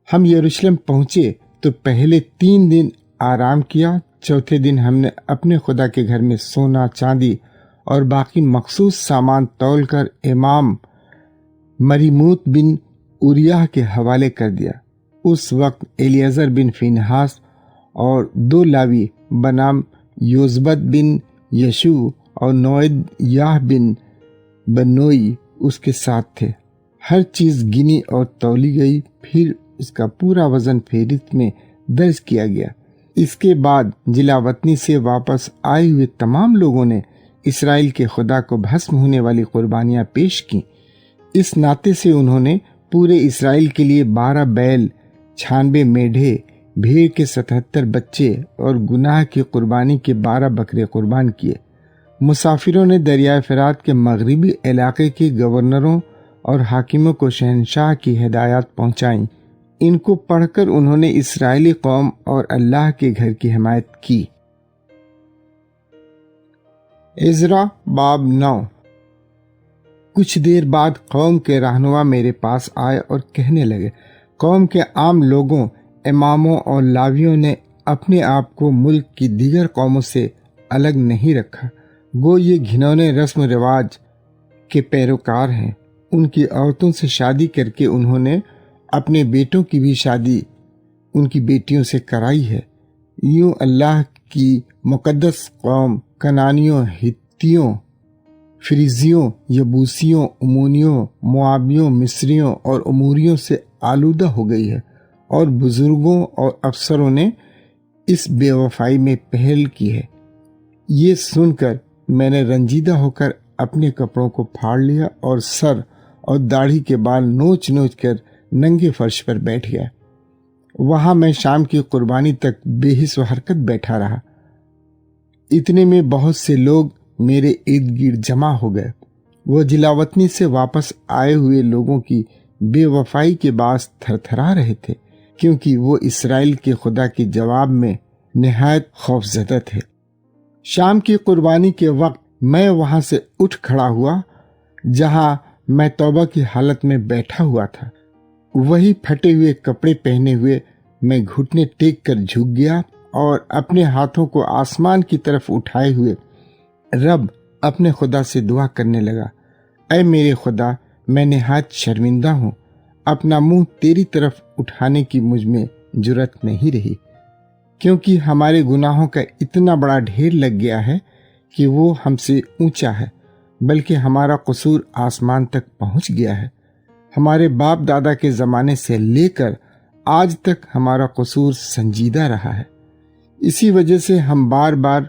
ہم یروشلم پہنچے تو پہلے 3 دن آرام کیا۔ چوتھے دن ہم نے اپنے خدا کے گھر میں سونا چاندی اور باقی مخصوص سامان تول کر امام مریموت بن اوریہ کے حوالے کر دیا۔ اس وقت الیعزر بن فینہاس اور 2 لاوی بنام یوزبد بن یشو اور نوئدیاہ بن بنوئی اس کے ساتھ تھے۔ ہر چیز گنی اور تولی گئی، پھر اس کا پورا وزن فہرست میں درج کیا گیا۔ اس کے بعد جلاوطنی سے واپس آئے ہوئے تمام لوگوں نے اسرائیل کے خدا کو بھسم ہونے والی قربانیاں پیش کی۔ اس ناطے سے انہوں نے پورے اسرائیل کے لیے 12 بیل، 96 میڑھے، بھیڑ کے 77 بچے اور گناہ کی قربانی کے 12 بکرے قربان کیے۔ مسافروں نے دریائے فرات کے مغربی علاقے کے گورنروں اور حاکموں کو شہنشاہ کی ہدایات پہنچائیں۔ ان کو پڑھ کر انہوں نے اسرائیلی قوم اور اللہ کے گھر کی حمایت کی۔ عزرا باب 9۔ کچھ دیر بعد قوم کے رہنما میرے پاس آئے اور کہنے لگے، قوم کے عام لوگوں، اماموں اور لاویوں نے اپنے آپ کو ملک کی دیگر قوموں سے الگ نہیں رکھا، گو یہ گھنونے رسم و رواج کے پیروکار ہیں۔ ان کی عورتوں سے شادی کر کے انہوں نے اپنے بیٹوں کی بھی شادی ان کی بیٹیوں سے کرائی ہے۔ یوں اللہ کی مقدس قوم کنانیوں، ہتیوں، فریزیوں، یبوسیوں، امونیوں، موابیوں، مصریوں اور اموریوں سے آلودہ ہو گئی ہے، اور بزرگوں اور افسروں نے اس بے وفائی میں پہل کی ہے۔ یہ سن کر میں نے رنجیدہ ہو کر اپنے کپڑوں کو پھاڑ لیا اور سر اور داڑھی کے بال نوچ نوچ کر ننگے فرش پر بیٹھ گیا۔ وہاں میں شام کی قربانی تک بے حس و حرکت بیٹھا رہا۔ اتنے میں بہت سے لوگ میرے ارد گرد جمع ہو گئے۔ وہ جلاوطنی سے واپس آئے ہوئے لوگوں کی بے وفائی کے باعث تھر تھرا رہے تھے، کیونکہ وہ اسرائیل کے خدا کے جواب میں نہایت خوف زدہ تھے۔ شام کی قربانی کے وقت میں وہاں سے اٹھ کھڑا ہوا جہاں میں توبہ کی حالت میں بیٹھا ہوا تھا۔ وہی پھٹے ہوئے کپڑے پہنے ہوئے میں گھٹنے ٹیک کر جھک گیا اور اپنے ہاتھوں کو آسمان کی طرف اٹھائے ہوئے رب اپنے خدا سے دعا کرنے لگا، اے میرے خدا، میں نہایت شرمندہ ہوں، اپنا منہ تیری طرف اٹھانے کی مجھ میں جرأت نہیں رہی، کیونکہ ہمارے گناہوں کا اتنا بڑا ڈھیر لگ گیا ہے کہ وہ ہم سے اونچا ہے، بلکہ ہمارا قصور آسمان تک پہنچ گیا ہے۔ ہمارے باپ دادا کے زمانے سے لے کر آج تک ہمارا قصور سنجیدہ رہا ہے۔ اسی وجہ سے ہم بار بار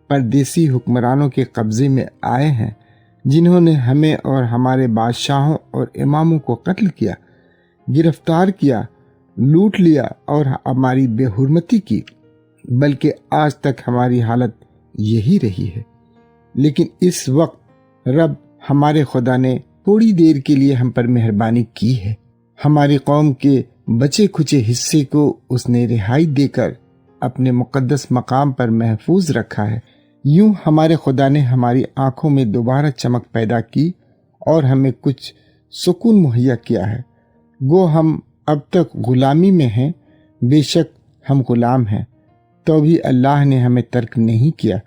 پردیسی حکمرانوں کے قبضے میں آئے ہیں، جنہوں نے ہمیں اور ہمارے بادشاہوں اور اماموں کو قتل کیا، گرفتار کیا، لوٹ لیا اور ہماری بے حرمتی کی، بلکہ آج تک ہماری حالت یہی رہی ہے۔ لیکن اس وقت رب ہمارے خدا نے تھوڑی دیر کے لیے ہم پر مہربانی کی ہے۔ ہماری قوم کے بچے کھچے حصے کو اس نے رہائی دے کر اپنے مقدس مقام پر محفوظ رکھا ہے۔ یوں ہمارے خدا نے ہماری آنکھوں میں دوبارہ چمک پیدا کی اور ہمیں کچھ سکون مہیا کیا ہے۔ گو ہم اب تک غلامی میں ہیں، بے شک ہم غلام ہیں، تو بھی اللہ نے ہمیں ترک نہیں کیا،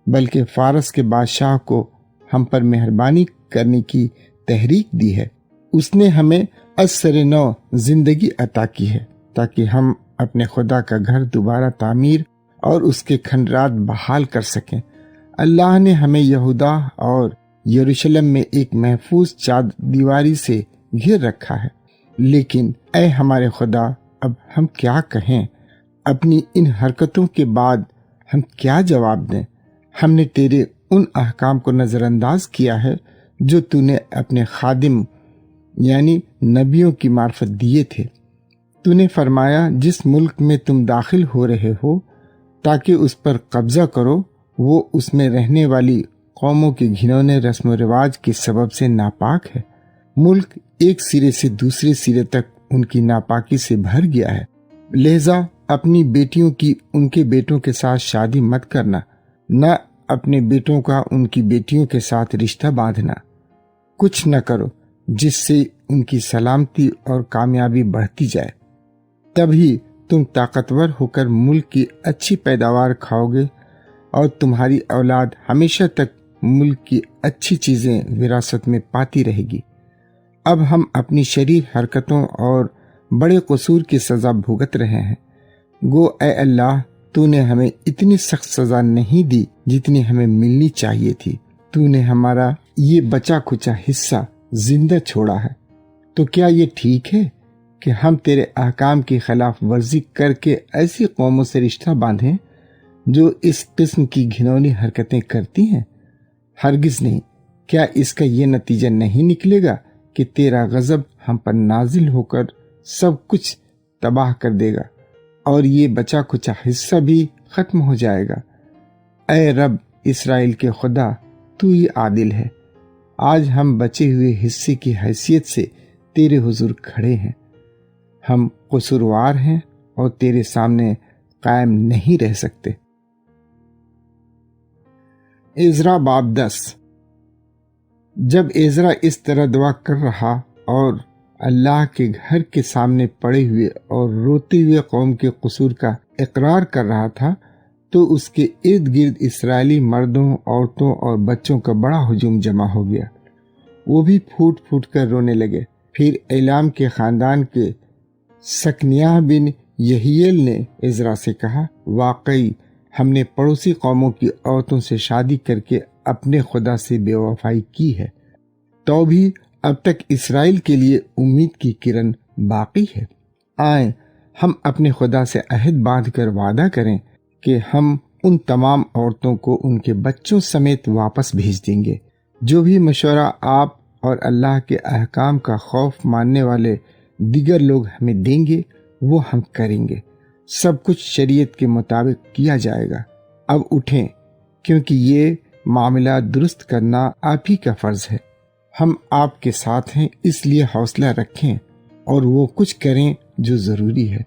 بلکہ فارس کے بادشاہ کو ہم پر مہربانی کرنے کی تحریک دی ہے۔ اس نے ہمیں اثر نو زندگی عطا کی ہے تاکہ ہم اپنے خدا کا گھر دوبارہ تعمیر اور اس کے کھنڈرات بحال کر سکیں۔ اللہ نے ہمیں یہودا اور یروشلم میں ایک محفوظ چار دیواری سے گھیر رکھا ہے، لیکن اے ہمارے خدا، اب ہم کیا کہیں؟ اپنی ان حرکتوں کے بعد ہم کیا جواب دیں؟ ہم نے تیرے ان احکام کو نظر انداز کیا ہے جو تو نے اپنے خادم یعنی نبیوں کی معرفت دیے تھے۔ تو نے فرمایا، جس ملک میں تم داخل ہو رہے ہو تاکہ اس پر قبضہ کرو، وہ اس میں رہنے والی قوموں کے گھنونے رسم و رواج کے سبب سے ناپاک ہے۔ ملک ایک سرے سے دوسرے سرے تک ان کی ناپاکی سے بھر گیا ہے، لہذا اپنی بیٹیوں کی ان کے بیٹوں کے ساتھ شادی مت کرنا، نہ اپنے بیٹوں کا ان کی بیٹیوں کے ساتھ رشتہ باندھنا۔ کچھ نہ کرو جس سے ان کی سلامتی اور کامیابی بڑھتی جائے، تبھی تم طاقتور ہو کر ملک کی اچھی پیداوار کھاؤ گے اور تمہاری اولاد ہمیشہ تک ملک کی اچھی چیزیں وراثت میں پاتی رہے گی۔ اب ہم اپنی شریر حرکتوں اور بڑے قصور کی سزا بھگت رہے ہیں۔ گو اے اللہ، تو نے ہمیں اتنی سخت سزا نہیں دی جتنی ہمیں ملنی چاہیے تھی۔ تو نے ہمارا یہ بچا کھچا حصہ زندہ چھوڑا ہے، تو کیا یہ ٹھیک ہے کہ ہم تیرے احکام کی خلاف ورزی کر کے ایسی قوموں سے رشتہ باندھیں جو اس قسم کی گھنونی حرکتیں کرتی ہیں؟ ہرگز نہیں۔ کیا اس کا یہ نتیجہ نہیں نکلے گا کہ تیرا غضب ہم پر نازل ہو کر سب کچھ تباہ کر دے گا اور یہ بچا کھچا حصہ بھی ختم ہو جائے گا؟ اے رب اسرائیل کے خدا، تو ہی عادل ہے۔ آج ہم بچے ہوئے حصے کی حیثیت سے تیرے حضور کھڑے ہیں۔ ہم قصوروار ہیں اور تیرے سامنے قائم نہیں رہ سکتے۔ عزرا باب 10۔ جب عزرا اس طرح دعا کر رہا اور اللہ کے گھر کے سامنے پڑے ہوئے اور روتے ہوئے قوم کے قصور کا اقرار کر رہا تھا، تو اس کے ارد گرد اسرائیلی مردوں، عورتوں اور بچوں کا بڑا ہجوم جمع ہو گیا۔ وہ بھی پھوٹ پھوٹ کر رونے لگے۔ پھر ایلام کے خاندان کے سکنیاہ بن یہیل نے عزرا سے کہا، واقعی ہم نے پڑوسی قوموں کی عورتوں سے شادی کر کے اپنے خدا سے بے وفائی کی ہے، تو بھی اب تک اسرائیل کے لیے امید کی کرن باقی ہے۔ آئیں ہم اپنے خدا سے عہد باندھ کر وعدہ کریں کہ ہم ان تمام عورتوں کو ان کے بچوں سمیت واپس بھیج دیں گے۔ جو بھی مشورہ آپ اور اللہ کے احکام کا خوف ماننے والے دیگر لوگ ہمیں دیں گے وہ ہم کریں گے۔ سب کچھ شریعت کے مطابق کیا جائے گا۔ اب اٹھیں، کیونکہ یہ معاملہ درست کرنا آپ ہی کا فرض ہے۔ ہم آپ کے ساتھ ہیں، اس لیے حوصلہ رکھیں اور وہ کچھ کریں جو ضروری ہے۔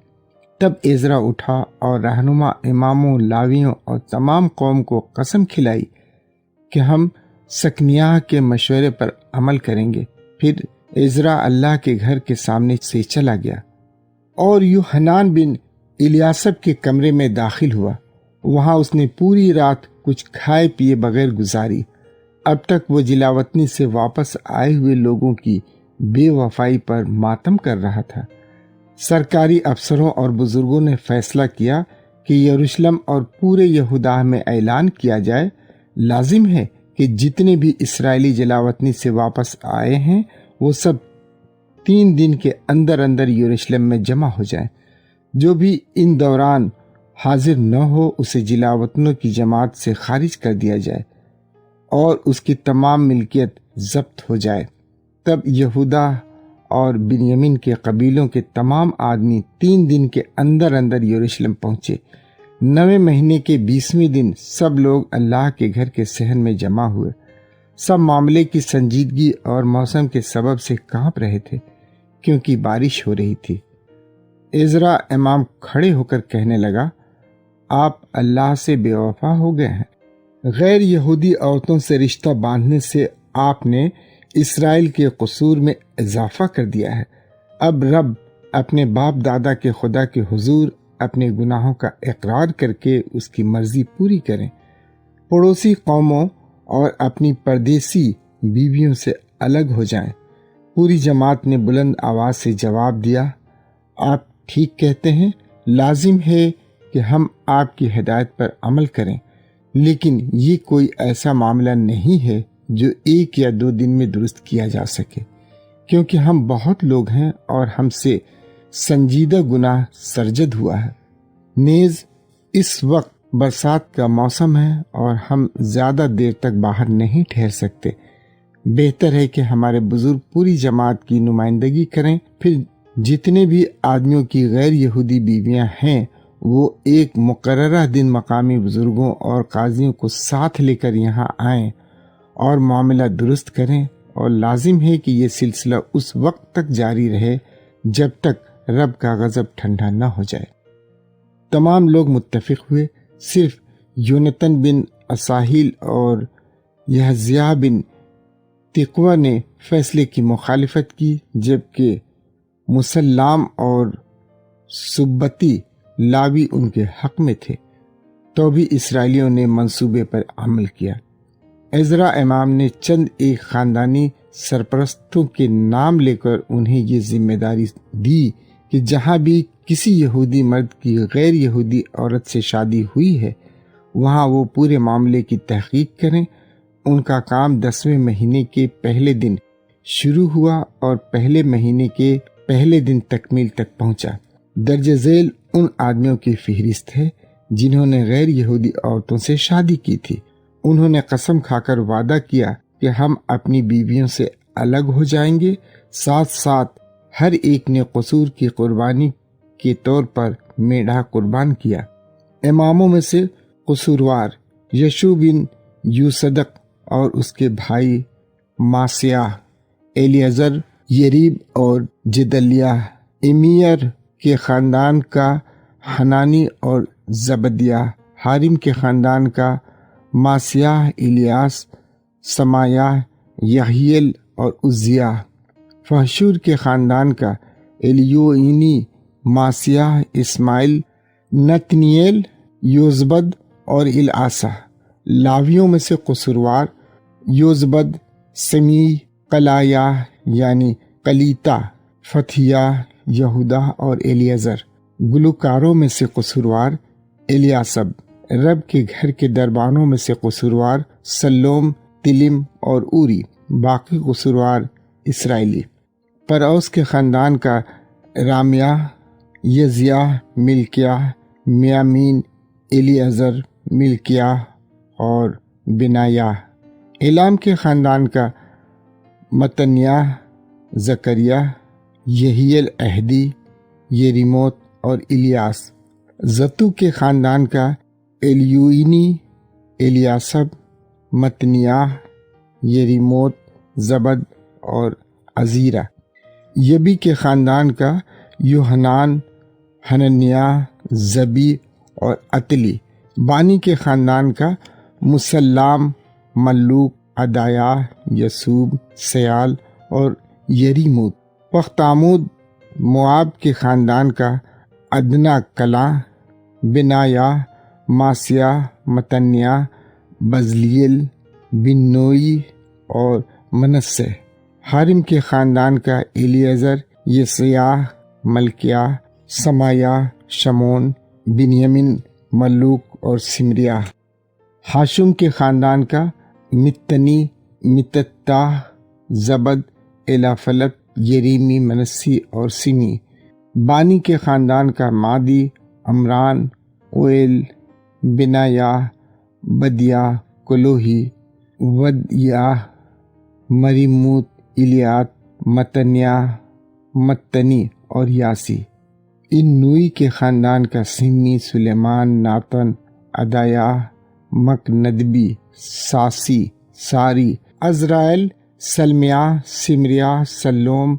تب عزرا اٹھا اور رہنما اماموں، لاویوں اور تمام قوم کو قسم کھلائی کہ ہم سکنیاہ کے مشورے پر عمل کریں گے۔ پھر عزرا اللہ کے گھر کے سامنے سے چلا گیا اور یوحنان بن الیاسب کے کمرے میں داخل ہوا۔ وہاں اس نے پوری رات کچھ کھائے پیے بغیر گزاری۔ اب تک وہ جلاوطنی سے واپس آئے ہوئے لوگوں کی بے وفائی پر ماتم کر رہا تھا۔ سرکاری افسروں اور بزرگوں نے فیصلہ کیا کہ یروشلم اور پورے یہودا میں اعلان کیا جائے، لازم ہے کہ جتنے بھی اسرائیلی جلاوطنی سے واپس آئے ہیں وہ سب 3 دن کے اندر اندر یروشلم میں جمع ہو جائیں۔ جو بھی ان دوران حاضر نہ ہو اسے جلاوطنوں کی جماعت سے خارج کر دیا جائے اور اس کی تمام ملکیت ضبط ہو جائے۔ تب یہودا اور بنیامین کے قبیلوں کے تمام آدمی 3 دن کے اندر اندر یروشلم پہنچے۔ 9 مہینے کے 20ویں دن سب لوگ اللہ کے گھر کے صحن میں جمع ہوئے۔ سب معاملے کی سنجیدگی اور موسم کے سبب سے کانپ رہے تھے، کیونکہ بارش ہو رہی تھی۔ عزرا امام کھڑے ہو کر کہنے لگا، آپ اللہ سے بے وفا ہو گئے ہیں۔ غیر یہودی عورتوں سے رشتہ باندھنے سے آپ نے اسرائیل کے قصور میں اضافہ کر دیا ہے۔ اب رب اپنے باپ دادا کے خدا کے حضور اپنے گناہوں کا اقرار کر کے اس کی مرضی پوری کریں، پڑوسی قوموں اور اپنی پردیسی بیویوں سے الگ ہو جائیں۔ پوری جماعت نے بلند آواز سے جواب دیا، آپ ٹھیک کہتے ہیں، لازم ہے کہ ہم آپ کی ہدایت پر عمل کریں، لیکن یہ کوئی ایسا معاملہ نہیں ہے جو 1 یا 2 دن میں درست کیا جا سکے، کیونکہ ہم بہت لوگ ہیں اور ہم سے سنجیدہ گناہ سرزد ہوا ہے۔ نیز اس وقت برسات کا موسم ہے اور ہم زیادہ دیر تک باہر نہیں ٹھہر سکتے۔ بہتر ہے کہ ہمارے بزرگ پوری جماعت کی نمائندگی کریں، پھر جتنے بھی آدمیوں کی غیر یہودی بیویاں ہیں وہ ایک مقررہ دن مقامی بزرگوں اور قاضیوں کو ساتھ لے کر یہاں آئیں اور معاملہ درست کریں، اور لازم ہے کہ یہ سلسلہ اس وقت تک جاری رہے جب تک رب کا غضب ٹھنڈا نہ ہو جائے۔ تمام لوگ متفق ہوئے، صرف یونتن بن اساہیل اور یحزیہ بن تقویٰ نے فیصلے کی مخالفت کی، جبکہ مسلام اور سبتی لاوی ان کے حق میں تھے۔ تو بھی اسرائیلیوں نے منصوبے پر عمل کیا۔ عزرا امام نے چند ایک خاندانی سرپرستوں کے نام لے کر انہیں یہ ذمہ داری دی کہ جہاں بھی کسی یہودی مرد کی غیر یہودی عورت سے شادی ہوئی ہے وہاں وہ پورے معاملے کی تحقیق کریں۔ ان کا کام 10ویں مہینے کے پہلے دن شروع ہوا اور پہلے مہینے کے پہلے دن تکمیل تک پہنچا۔ درج ذیل ان آدمیوں کی فہرست ہے جنہوں نے غیر یہودی عورتوں سے شادی کی تھی۔ انہوں نے قسم کھا کر وعدہ کیا کہ ہم اپنی بیویوں سے الگ ہو جائیں گے، ساتھ ساتھ ہر ایک نے قصور کی قربانی کے طور پر میڑھا قربان کیا۔ اماموں میں سے قصوروار یشوع بن یوصدق اور اس کے بھائی ماسیاہ، الیعزر، یریب اور جدلیہ، امیر کے خاندان کا حنانی اور زبدیہ، حارم کے خاندان کا ماسیاہ، الیاس، سمایہ، یحییل اور عزیہ، فحشور کے خاندان کا الیوئینی، ماسیاہ، اسماعیل، نتنیل، یوزبد اور العاصہ۔ لاویوں میں سے قصوروار یوزبد، سمی، قلایہ یعنی قلیتا، فتھیہ، یہودا اور الیعزر۔ گلوکاروں میں سے قصوروار الیاسب۔ رب کے گھر کے دربانوں میں سے قصوروار سلوم، تلم اور اوری۔ باقی قصوروار اسرائیلی۔ پروس کے خاندان کا رامیہ، یزیہ، ملکیہ، میامین، الیعزر، ملکیہ اور بنایہ۔ ایلام کے خاندان کا متنیہ، زکریہ، یحییل، اہدی، یریموت اور الیاس۔ زتو کے خاندان کا الیوئینی، الیاسب، متنیہ، یریموت، زبد اور عزیرہ۔ یبی کے خاندان کا یوحنان، حننیہ، زبی اور عتلی۔ بانی کے خاندان کا مسلام، ملوک، عدایا، یسوب، سیال اور یریموت۔ پختامود مواب کے خاندان کا ادنا کلاں، بنایا، ماسیہ، متنیہ، بزلیل، بنوئی اور منسے۔ حارم کے خاندان کا الیعزر، یسیاہ، ملکیہ، سمایہ، شمون، بنیامین، ملوک اور سمریہ۔ حاشم کے خاندان کا متنی، متتاہ، زبد، الیفلت، یریمی، منسی اور سمی۔ بانی کے خاندان کا مادی، عمران، اویل، بنایا، بدیا، کلوہی، ودیا، مریموت، الیات، متنیہ، متنی اور یاسی۔ انوئی کے خاندان کا سمی، سلیمان، ناتن، عدایا، مکندبی، ساسی، ساری، عزرائیل، سلمیہ، سمریہ، سلوم،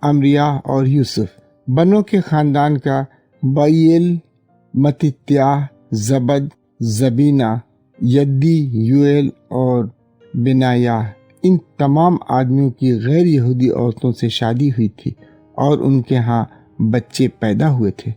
امریا اور یوسف۔ بنو کے خاندان کا بائیل، متتیاہ، زبد، زبینہ، یدی، یوئیل اور بنایاہ، ان تمام آدمیوں کی غیر یہودی عورتوں سے شادی ہوئی تھی اور ان کے ہاں بچے پیدا ہوئے تھے۔